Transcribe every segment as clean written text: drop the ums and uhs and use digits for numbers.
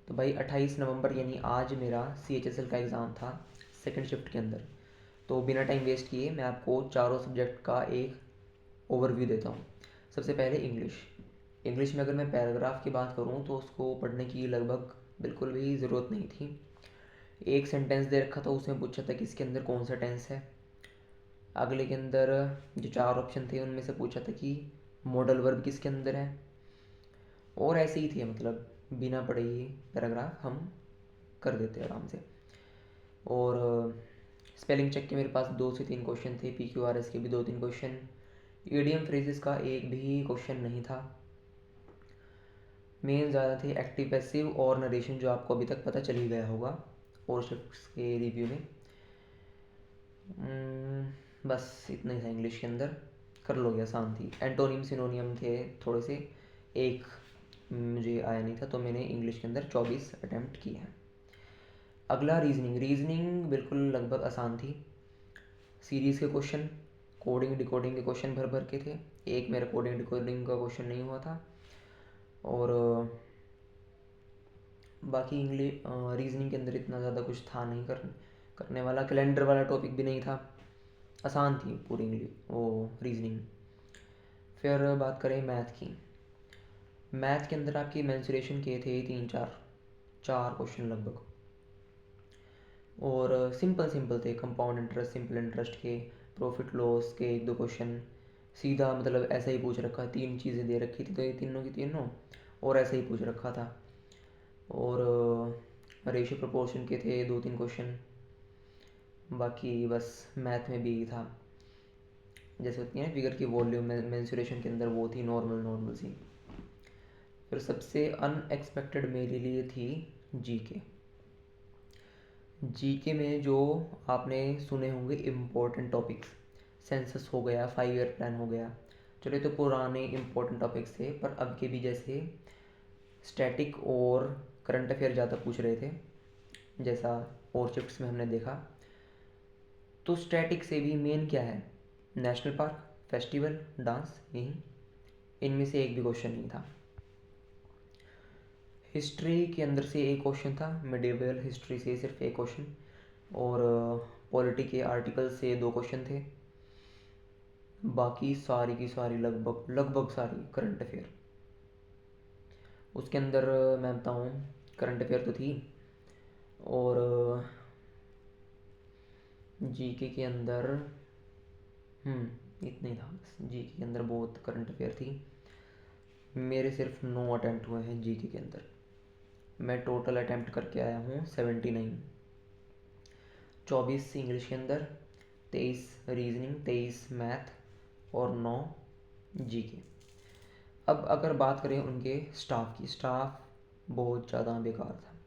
तो भाई 28 नवंबर यानी आज मेरा CHSL का एग्ज़ाम था सेकंड शिफ्ट के अंदर। तो बिना टाइम वेस्ट किए मैं आपको चारों सब्जेक्ट का एक ओवरव्यू देता हूँ। सबसे पहले इंग्लिश। इंग्लिश में अगर मैं पैराग्राफ की बात करूँ तो उसको पढ़ने की लगभग बिल्कुल भी ज़रूरत नहीं थी। एक सेंटेंस दे रखा था, उसमें पूछा था कि इसके अंदर कौन सा टेंस है। अगले के अंदर जो चार ऑप्शन थे उनमें से पूछा था कि मॉडल वर्ब किसके अंदर है। और ऐसे ही थे, मतलब बिना पढ़े ही पैराग्राफ हम कर देते आराम से। और स्पेलिंग चेक के मेरे पास 2 से 3 क्वेश्चन थे, PQRS के भी 2-3 क्वेश्चन, ईडियम फ्रेजेस का एक भी क्वेश्चन नहीं था। मेन ज़्यादा थे एक्टिव पैसिव और नरेशन, जो आपको अभी तक पता चल ही गया होगा और शिफ्ट्स के रिव्यू में। बस इतना ही था इंग्लिश के अंदर, कर लोगे आसान थी। एंटोनिम सिनोनियम थे थोड़े से, एक मुझे आया नहीं था, तो मैंने इंग्लिश के अंदर 24 अटैम्प्ट किए हैं। अगला रीजनिंग। रीजनिंग बिल्कुल लगभग आसान थी। सीरीज़ के क्वेश्चन, कोडिंग डिकोडिंग के क्वेश्चन भर भर के थे। एक मेरा कोडिंग डिकोडिंग का क्वेश्चन नहीं हुआ था। और बाकी इंग्लिश रीजनिंग के अंदर इतना ज़्यादा कुछ था नहीं करने वाला। कैलेंडर वाला टॉपिक भी नहीं था, आसान थी पूरी इंग्लिश वो रीजनिंग। फिर बात करें मैथ की। मैथ के अंदर आपकी मेंसुरेशन के थे 3-4 क्वेश्चन लगभग, और सिंपल सिंपल थे। कंपाउंड इंटरेस्ट, सिंपल इंटरेस्ट के, प्रॉफिट लॉस के 1-2 क्वेश्चन सीधा, मतलब ऐसा ही पूछ रखा। 3 चीज़ें दे रखी थी तो ये तीनों की तीनों और ऐसे ही पूछ रखा था। और रेशियो प्रोपोर्शन के थे 2-3 क्वेश्चन। बाकी बस मैथ में भी था, जैसे होती है ना फिगर की वॉल्यूम मेंसुरेशन के अंदर, वो थी नॉर्मल नॉर्मल सी। फिर सबसे अनएक्सपेक्टेड मेरे लिए थी जीके। जीके में जो आपने सुने होंगे इम्पोर्टेंट टॉपिक्स, सेंसस हो गया, 5 ईयर प्लान हो गया, चलो तो पुराने इम्पोर्टेंट टॉपिक्स थे। पर अब के भी जैसे स्टैटिक और करंट अफेयर ज़्यादा पूछ रहे थे, जैसा और शिफ्ट्स में हमने देखा। तो स्टैटिक से भी मेन क्या है, नेशनल पार्क, फेस्टिवल, डांस, यही, इनमें से एक भी क्वेश्चन नहीं था। हिस्ट्री के अंदर से एक क्वेश्चन था, मिडिवल हिस्ट्री से सिर्फ एक क्वेश्चन, और पॉलिटी के आर्टिकल से 2 क्वेश्चन थे। बाकी सारी की सारी लगभग लगभग सारी करंट अफेयर। उसके अंदर मैं बताऊँ, करंट अफेयर तो थी, और जीके के अंदर इतना ही था बस। जीके के अंदर बहुत करंट अफेयर थी। मेरे सिर्फ 9 अटैम्प्ट हुए हैं जीके के अंदर। मैं टोटल अटैम्प्ट करके आया हूँ 79। 24 इंग्लिश के अंदर, 23 रीजनिंग, 23 मैथ और 9 जीके। अब अगर बात करें उनके स्टाफ की, स्टाफ बहुत ज़्यादा बेकार था।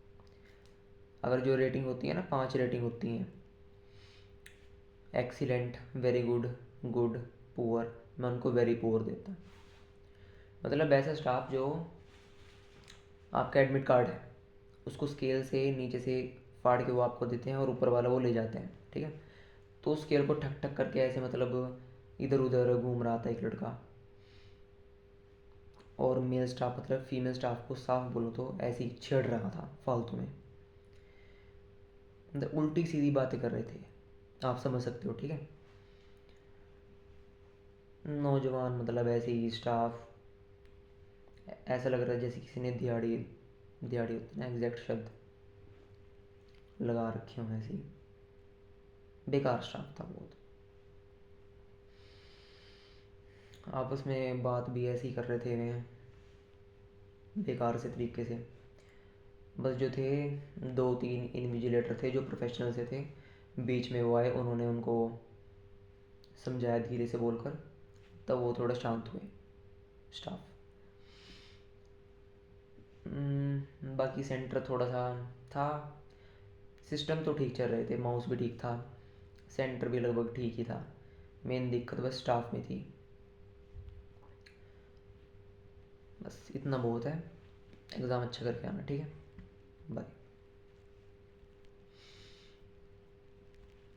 अगर जो रेटिंग होती है ना, 5 रेटिंग होती हैं, excellent, very good, good, poor, मैं उनको वेरी पुअर देता। मतलब ऐसा स्टाफ जो आपका एडमिट कार्ड है उसको स्केल से नीचे से फाड़ के वो आपको देते हैं और ऊपर वाला वो ले जाते हैं, ठीक है। तो स्केल को ठक ठक करके ऐसे, मतलब इधर उधर घूम रहा था एक लड़का। और मेल स्टाफ, मतलब फीमेल स्टाफ को साफ बोलो तो ऐसे ही छेड़ रहा था फालतू में, मतलब उल्टी सीधी बातें कर रहे थे, आप समझ सकते हो, ठीक है। नौजवान, मतलब ऐसे ही स्टाफ, ऐसा लग रहा है जैसे किसी ने दिहाड़ी, दिहाड़ी होता है ना एग्जैक्ट शब्द, लगा रखे हों, ऐसे ही बेकार स्टाफ था बहुत। आपस में बात भी ऐसे ही कर रहे थे वे, बेकार से तरीके से। बस जो थे 2-3 इन्विजिलेटर थे जो प्रोफेशनल से थे, बीच में वो आए, उन्होंने उनको समझाया धीरे से बोलकर, तब वो थोड़ा शांत हुए स्टाफ। बाकी सेंटर थोड़ा सा था, सिस्टम तो ठीक चल रहे थे, माउस भी ठीक था, सेंटर भी लगभग ठीक ही था। मेन दिक्कत बस स्टाफ में थी। बस इतना बहुत है। एग्ज़ाम अच्छा करके आना, ठीक है, बाय।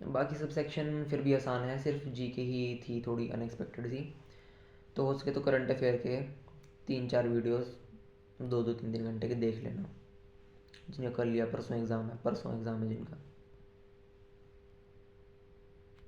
बाकी सब सेक्शन फिर भी आसान है, सिर्फ जीके ही थी थोड़ी अनएक्सपेक्टेड सी। तो हो सके तो करंट अफेयर के 3-4 वीडियोस 2-2 3-3 घंटे के देख लेना। जिन्हें कर लिया, परसों एग्ज़ाम है जिनका।